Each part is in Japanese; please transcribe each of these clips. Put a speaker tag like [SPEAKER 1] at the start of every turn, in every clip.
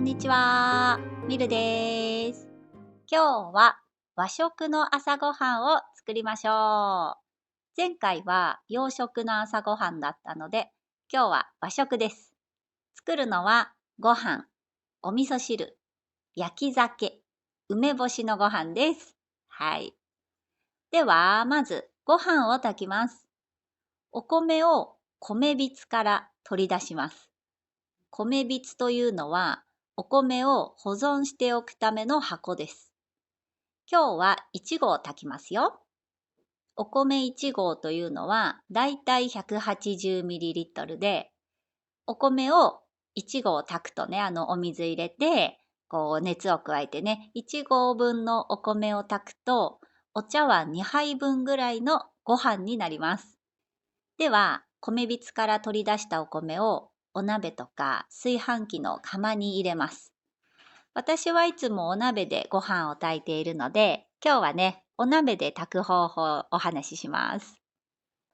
[SPEAKER 1] んにちは、ミルです。今日は和食の朝ごはんを作りましょう。前回は洋食の朝ごはんだったので、今日は和食です。作るのはご飯、お味噌汁、焼き鮭、梅干しのご飯です。はい。では、まずご飯を炊きます。お米を米びつから取り出します。米びつというのは、お米を保存しておくための箱です。今日は1合炊きますよ。お米1合というのはだいたい 180ml で、お米を1合炊くとね、お水入れて、熱を加えてね、1合分のお米を炊くと、お茶碗2杯分ぐらいのご飯になります。では、米びつから取り出したお米をお鍋とか炊飯器の釜に入れます。私はいつもお鍋でご飯を炊いているので、今日はね、お鍋で炊く方法をお話しします。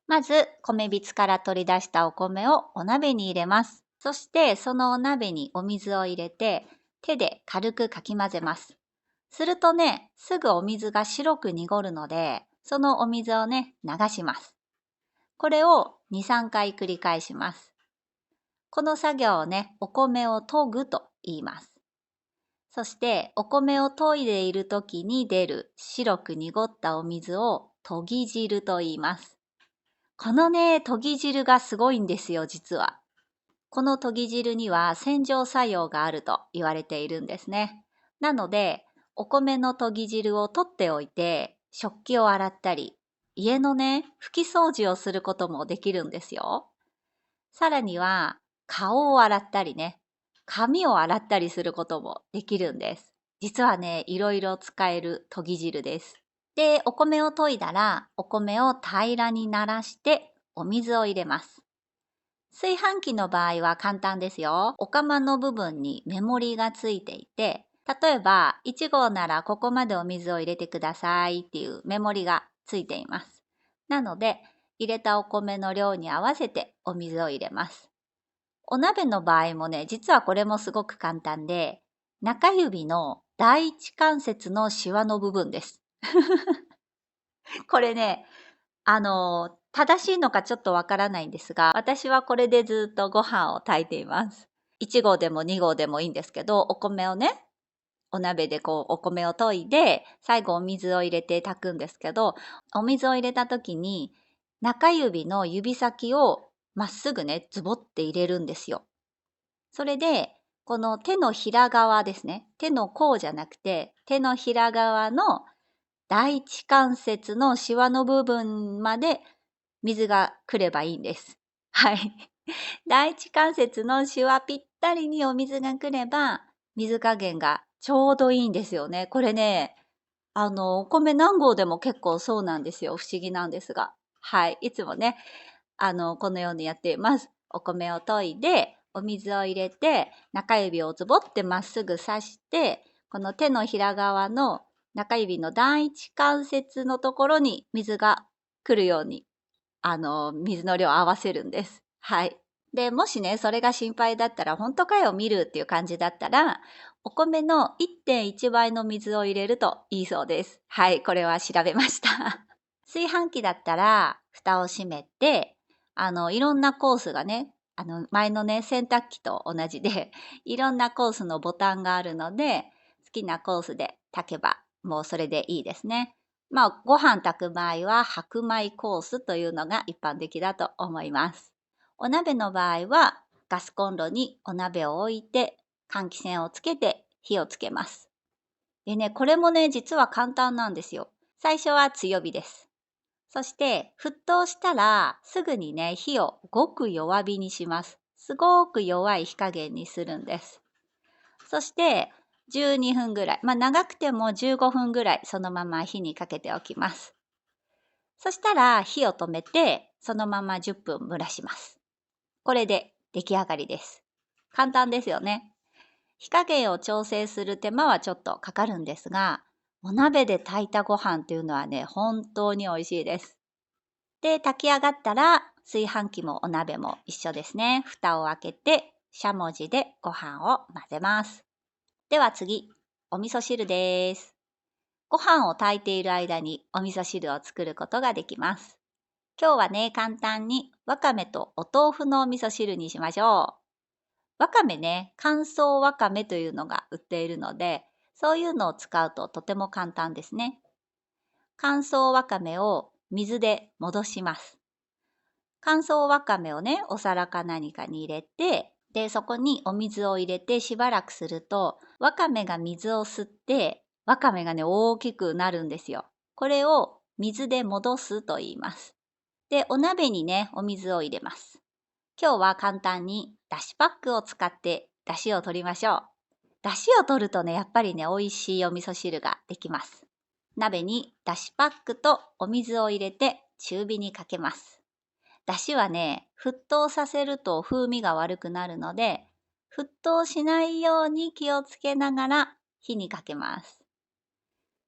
[SPEAKER 1] まず、米びつから取り出したお米をお鍋に入れます。そして、そのお鍋にお水を入れて、手で軽くかき混ぜます。するとね、すぐお水が白く濁るので、そのお水をね、流します。これを2、3回繰り返します。この作業をね、お米を研ぐと言います。そしてお米を研いでいる時に出る白く濁ったお水を研ぎ汁と言います。このね、研ぎ汁がすごいんですよ、実は。この研ぎ汁には洗浄作用があると言われているんですね。なので、お米の研ぎ汁を取っておいて、食器を洗ったり、家のね、拭き掃除をすることもできるんですよ。さらには、顔を洗ったりね、髪を洗ったりすることもできるんです。実はね、いろいろ使える研ぎ汁です。で、お米を研いだら、お米を平らにならして、お水を入れます。炊飯器の場合は簡単ですよ。お釜の部分にメモリがついていて、例えば1合ならここまでお水を入れてくださいっていうメモリがついています。なので、入れたお米の量に合わせてお水を入れます。お鍋の場合もね、実はこれもすごく簡単で、中指の第一関節のシワの部分です。これね、正しいのかちょっとわからないんですが、私はこれでずっとご飯を炊いています。1合でも2合でもいいんですけど、お米をね、お鍋でお米を研いで、最後お水を入れて炊くんですけど、お水を入れた時に、中指の指先をまっすぐね、ズボって入れるんですよ。それで、この手のひら側ですね。手の甲じゃなくて、手のひら側の第一関節のシワの部分まで水が来ればいいんです。はい。第一関節のシワぴったりにお水が来れば、水加減がちょうどいいんですよね。これね、お米何合でも結構そうなんですよ。不思議なんですが。はい。いつもね、このようにやっています。お米を研いで、お水を入れて、中指をズボってまっすぐ刺して、この手のひら側の中指の第一関節のところに水が来るように、水の量を合わせるんです。はい。で、もしね、それが心配だったら、本当かよ、見るっていう感じだったら、お米の 1.1 倍の水を入れるといいそうです。はい、これは調べました。炊飯器だったら、蓋を閉めて、いろんなコースがね、前のね、洗濯機と同じで、いろんなコースのボタンがあるので、好きなコースで炊けば、もうそれでいいですね。まあ、ご飯炊く場合は、白米コースというのが一般的だと思います。お鍋の場合は、ガスコンロにお鍋を置いて、換気扇をつけて火をつけます。でね、これもね、実は簡単なんですよ。最初は強火です。そして、沸騰したら、すぐにね、火をごく弱火にします。すごく弱い火加減にするんです。そして、12分ぐらい、長くても15分ぐらい、そのまま火にかけておきます。そしたら、火を止めて、そのまま10分蒸らします。これで出来上がりです。簡単ですよね。火加減を調整する手間はちょっとかかるんですが、お鍋で炊いたご飯っていうのはね、本当に美味しいです。で、炊き上がったら、炊飯器もお鍋も一緒ですね。蓋を開けて、しゃもじでご飯を混ぜます。では次、お味噌汁です。ご飯を炊いている間にお味噌汁を作ることができます。今日はね、簡単にわかめとお豆腐のお味噌汁にしましょう。わかめね、乾燥わかめというのが売っているので、そういうのを使うととても簡単ですね。乾燥わかめを水で戻します。乾燥わかめをね、お皿か何かに入れて、で、そこにお水を入れてしばらくすると、わかめが水を吸って、わかめがね、大きくなるんですよ。これを水で戻すと言います。で、お鍋にね、お水を入れます。今日は簡単にだしパックを使ってだしを取りましょう。だしを取るとね、やっぱりね、美味しいお味噌汁ができます。鍋にだしパックとお水を入れて中火にかけます。だしはね、沸騰させると風味が悪くなるので、沸騰しないように気をつけながら火にかけます。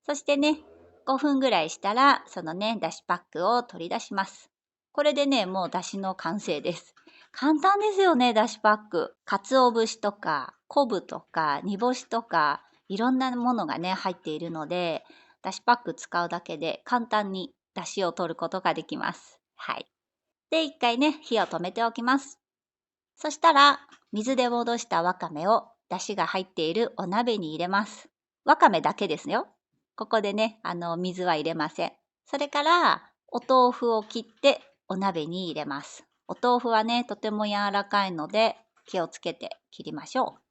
[SPEAKER 1] そしてね、5分ぐらいしたら、そのね、だしパックを取り出します。これでね、もうだしの完成です。簡単ですよね、だしパック。鰹節とか、昆布とか、煮干しとか、いろんなものがね、入っているので、だしパック使うだけで簡単にだしを取ることができます。はい。で、一回ね、火を止めておきます。そしたら、水で戻したわかめを出汁が入っているお鍋に入れます。わかめだけですよ。ここでね、水は入れません。それから、お豆腐を切ってお鍋に入れます。お豆腐はね、とても柔らかいので、気をつけて切りましょう。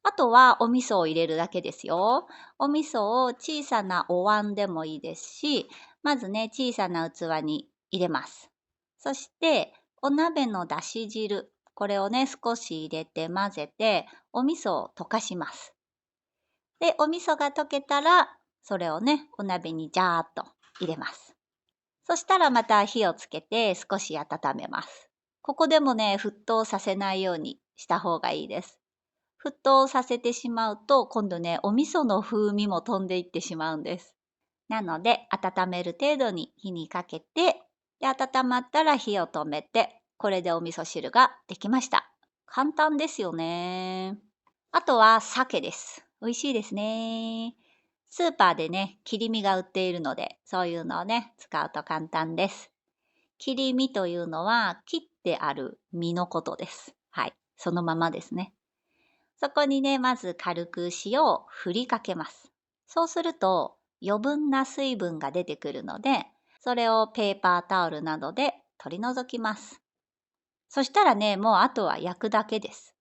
[SPEAKER 1] あとはお味噌を入れるだけですよ。お味噌を小さなお椀でもいいですし、まずね、小さな器に入れます。そして、お鍋のだし汁、これをね、少し入れて混ぜて、お味噌を溶かします。で、お味噌が溶けたら、それをね、お鍋にジャーっと入れます。そしたらまた火をつけて少し温めます。ここでもね、沸騰させないようにした方がいいです。沸騰させてしまうと、今度ね、お味噌の風味も飛んでいってしまうんです。なので、温める程度に火にかけて、で、温まったら火を止めて、これでお味噌汁ができました。簡単ですよね。あとは鮭です。美味しいですね。スーパーでね、切り身が売っているので、そういうのをね、使うと簡単です。切り身というのは、切ってある身のことです。はい。そのままですね。そこにね、まず軽く塩を振りかけます。そうすると余分な水分が出てくるので、それをペーパータオルなどで取り除きます。そしたらね、もうあとは焼くだけです。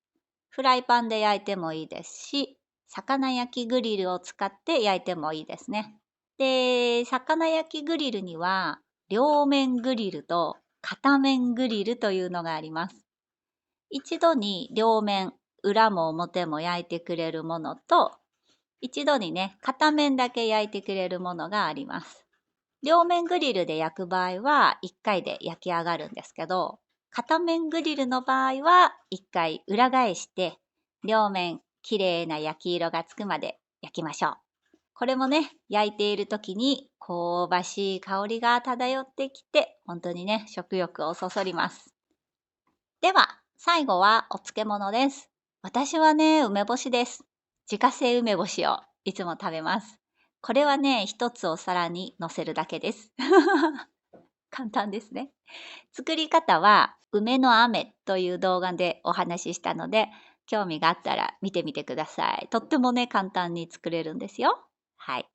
[SPEAKER 1] フライパンで焼いてもいいですし、魚焼きグリルを使って焼いてもいいですね。で、魚焼きグリルには両面グリルと片面グリルというのがあります。一度に両面、裏も表も焼いてくれるものと、一度にね、片面だけ焼いてくれるものがあります。両面グリルで焼く場合は1回で焼き上がるんですけど、片面グリルの場合は1回裏返して、両面きれいな焼き色がつくまで焼きましょう。これもね、焼いている時に香ばしい香りが漂ってきて、本当にね、食欲をそそります。では、最後はお漬物です。私はね、梅干しです。自家製梅干しをいつも食べます。これはね、一つお皿に乗せるだけです。簡単ですね。作り方は、梅の飴という動画でお話ししたので、興味があったら見てみてください。とってもね、簡単に作れるんですよ。はい。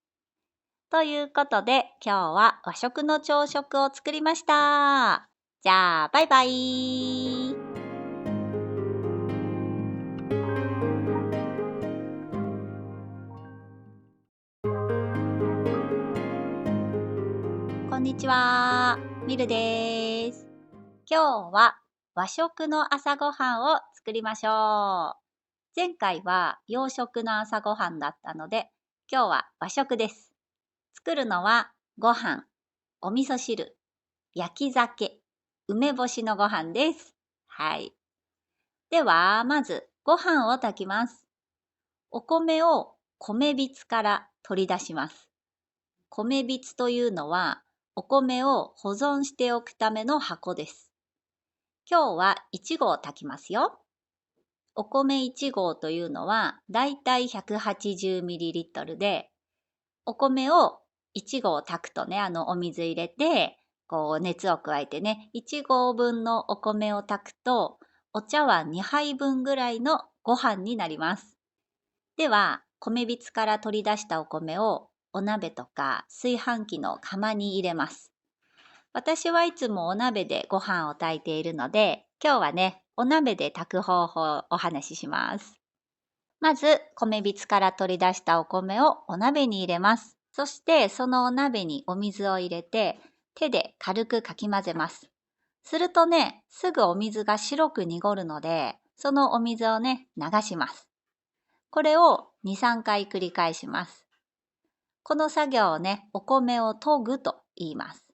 [SPEAKER 1] ということで、今日は和食の朝食を作りました。じゃあ、バイバイ。こんにちは、ミルです。今日は和食の朝ごはんを作りましょう。前回は洋食の朝ごはんだったので、今日は和食です。作るのはご飯、お味噌汁、焼き鮭、梅干しのご飯です。はい。では、まずご飯を炊きます。お米を米びつから取り出します。米びつというのは、お米を保存しておくための箱です。今日は1合炊きますよ。お米1合というのはだいたい 180ml で、お米を1合炊くとね、お水入れて、こう熱を加えてね、1合分のお米を炊くと、お茶碗2杯分ぐらいのご飯になります。では、米びつから取り出したお米をお鍋とか炊飯器の釜に入れます。私はいつもお鍋でご飯を炊いているので、今日はね、お鍋で炊く方法をお話しします。まず、米びつから取り出したお米をお鍋に入れます。そして、そのお鍋にお水を入れて、手で軽くかき混ぜます。するとね、すぐお水が白く濁るので、そのお水をね、流します。これを2、3回繰り返します。この作業をね、お米を研ぐと言います。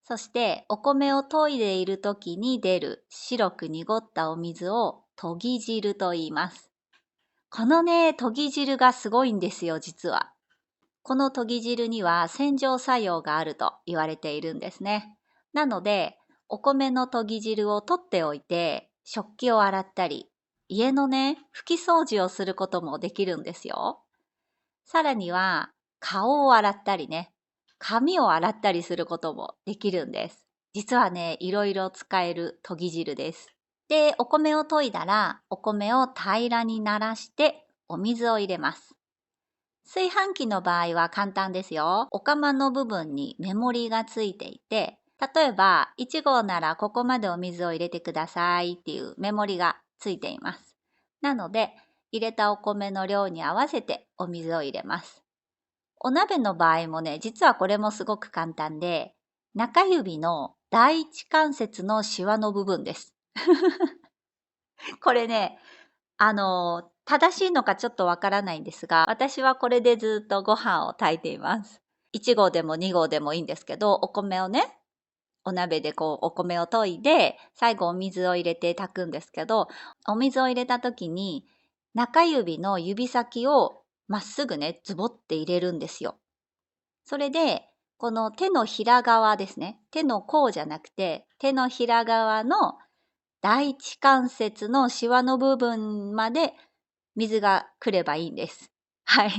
[SPEAKER 1] そして、お米を研いでいる時に出る白く濁ったお水を研ぎ汁と言います。このね、研ぎ汁がすごいんですよ、実は。この研ぎ汁には洗浄作用があると言われているんですね。なので、お米の研ぎ汁を取っておいて、食器を洗ったり、家のね、拭き掃除をすることもできるんですよ。さらには、顔を洗ったりね、髪を洗ったりすることもできるんです。実はね、いろいろ使える研ぎ汁です。で、お米を研いだら、お米を平らにならして、お水を入れます。炊飯器の場合は簡単ですよ。お釜の部分にメモリがついていて、例えば1合ならここまでお水を入れてくださいっていうメモリがついています。なので、入れたお米の量に合わせてお水を入れます。お鍋の場合もね、実はこれもすごく簡単で、中指の第一関節のシワの部分です。これね、正しいのかちょっとわからないんですが、私はこれでずっとご飯を炊いています。1合でも2合でもいいんですけど、お米をね、お鍋でこうお米を研いで、最後お水を入れて炊くんですけど、お水を入れた時に、中指の指先をまっすぐね、ズボって入れるんですよ。それで、この手のひら側ですね。手の甲じゃなくて、手のひら側の第一関節のシワの部分まで水が来ればいいんです。はい。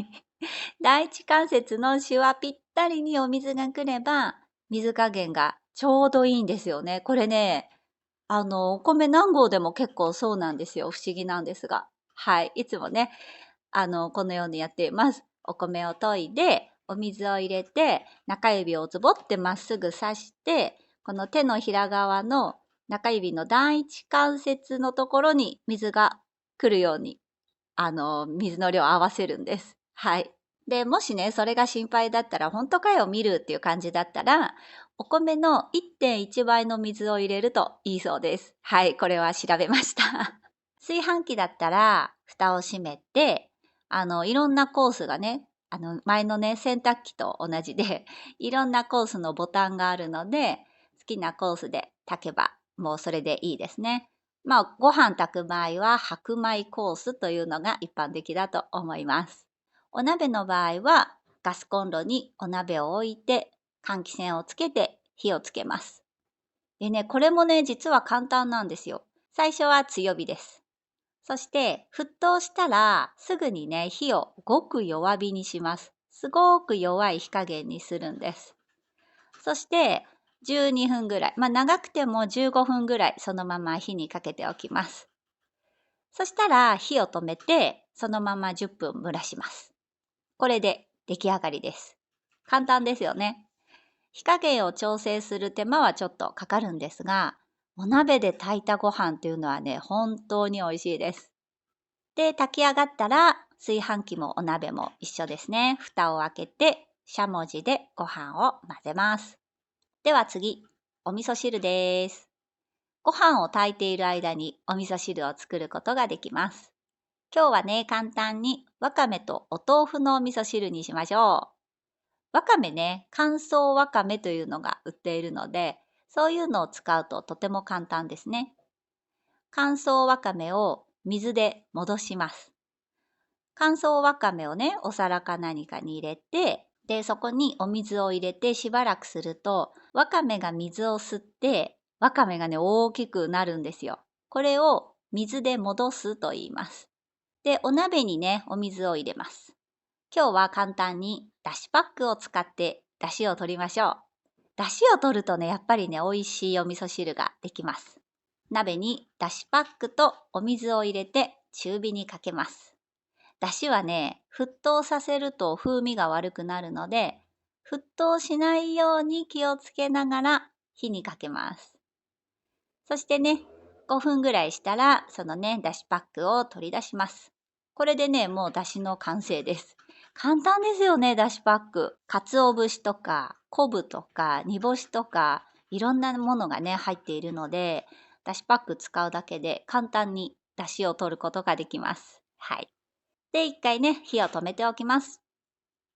[SPEAKER 1] 第一関節のシワぴったりにお水が来れば、水加減がちょうどいいんですよね。これね、お米何合でも結構そうなんですよ。不思議なんですが。はい。いつもね、このようにやっています。お米を研いで、お水を入れて、中指をズボってまっすぐ刺して、この手のひら側の中指の第一関節のところに水が来るように、水の量を合わせるんです。はい。で、もしね、それが心配だったら、本当かよ、見るっていう感じだったら、お米の 1.1 倍の水を入れるといいそうです。はい、これは調べました。炊飯器だったら、蓋を閉めて、いろんなコースがね、前のね、洗濯機と同じで、いろんなコースのボタンがあるので、好きなコースで炊けば、もうそれでいいですね。まあ、ご飯炊く場合は白米コースというのが一般的だと思います。お鍋の場合はガスコンロにお鍋を置いて換気扇をつけて火をつけます。でね、これもね、実は簡単なんですよ。最初は強火です。そして沸騰したらすぐにね、火をごく弱火にします。すごく弱い火加減にするんです。そして12分ぐらい、長くても15分ぐらいそのまま火にかけておきます。そしたら火を止めてそのまま10分蒸らします。これで出来上がりです。簡単ですよね。火加減を調整する手間はちょっとかかるんですが、お鍋で炊いたご飯っていうのはね、本当に美味しいです。で、炊き上がったら炊飯器もお鍋も一緒ですね。蓋を開けて、しゃもじでご飯を混ぜます。では次、お味噌汁です。ご飯を炊いている間にお味噌汁を作ることができます。今日はね、簡単にわかめとお豆腐のお味噌汁にしましょう。わかめね、乾燥わかめというのが売っているので、そういうのを使うととても簡単ですね。乾燥わかめを水で戻します。乾燥わかめをね、お皿か何かに入れて、で、そこにお水を入れてしばらくすると、わかめが水を吸って、わかめがね、大きくなるんですよ。これを水で戻すと言います。で、お鍋にね、お水を入れます。今日は簡単にだしパックを使ってだしを取りましょう。だしを取るとね、やっぱりね、美味しいお味噌汁ができます。鍋にだしパックとお水を入れて中火にかけます。だしはね、沸騰させると風味が悪くなるので、沸騰しないように気をつけながら火にかけます。そしてね、5分ぐらいしたら、そのね、だしパックを取り出します。これでね、もうだしの完成です。簡単ですよね、だしパック。鰹節とか、昆布とか、煮干しとか、いろんなものがね、入っているので、だしパック使うだけで簡単にだしを取ることができます。はい。で、一回ね、火を止めておきます。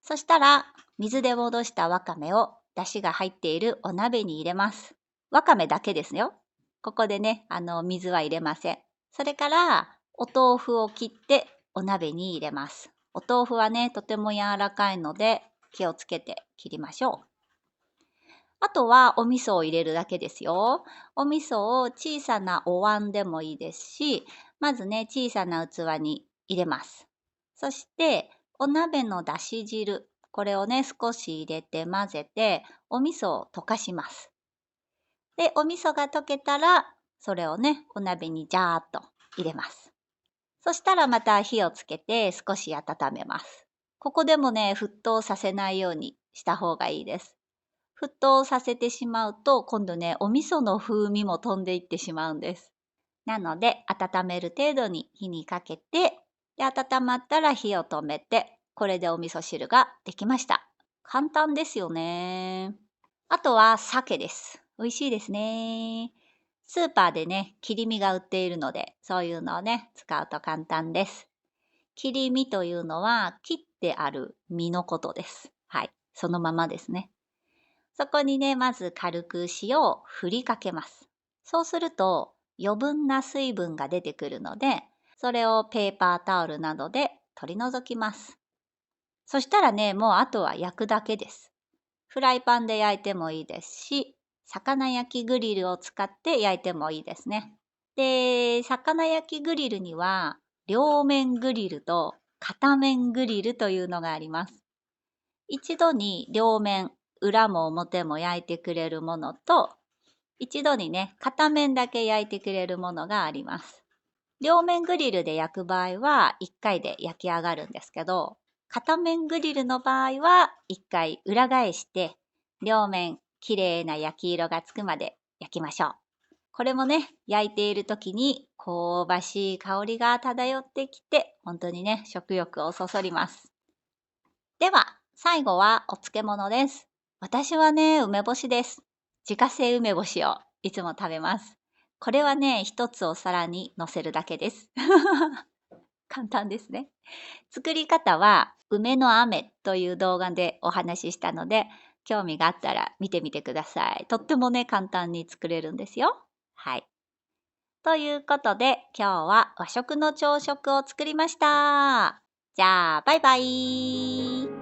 [SPEAKER 1] そしたら、水で戻したわかめをだしが入っているお鍋に入れます。わかめだけですよ。ここでね、水は入れません。それから、お豆腐を切ってお鍋に入れます。お豆腐はね、とても柔らかいので気をつけて切りましょう。あとはお味噌を入れるだけですよ。お味噌を小さなお椀でもいいですし、まずね、小さな器に入れます。そして、お鍋のだし汁、これをね、少し入れて混ぜて、お味噌を溶かします。で、お味噌が溶けたら、それをね、お鍋にジャーっと入れます。そしたらまた火をつけて少し温めます。ここでもね、沸騰させないようにした方がいいです。沸騰させてしまうと、今度ね、お味噌の風味も飛んでいってしまうんです。なので、温める程度に火にかけて、で、温まったら火を止めて、これでお味噌汁ができました。簡単ですよね。あとは鮭です。美味しいですね。スーパーでね、切り身が売っているので、そういうのをね、使うと簡単です。切り身というのは、切ってある身のことです。はい。そのままですね。そこにね、まず軽く塩を振りかけます。そうすると余分な水分が出てくるので、それをペーパータオルなどで取り除きます。そしたらね、もうあとは焼くだけです。フライパンで焼いてもいいですし、魚焼きグリルを使って焼いてもいいですね。で、魚焼きグリルには両面グリルと片面グリルというのがあります。一度に両面、裏も表も焼いてくれるものと、一度にね、片面だけ焼いてくれるものがあります。両面グリルで焼く場合は1回で焼き上がるんですけど、片面グリルの場合は1回裏返して、両面きれいな焼き色がつくまで焼きましょう。これもね、焼いている時に香ばしい香りが漂ってきて、本当にね、食欲をそそります。では、最後はお漬物です。私はね、梅干しです。自家製梅干しをいつも食べます。これはね、一つお皿に乗せるだけです。簡単ですね。作り方は、梅の飴という動画でお話ししたので、興味があったら見てみてください。とってもね、簡単に作れるんですよ。はい。ということで、今日は和食の朝食を作りました。じゃあ、バイバイ。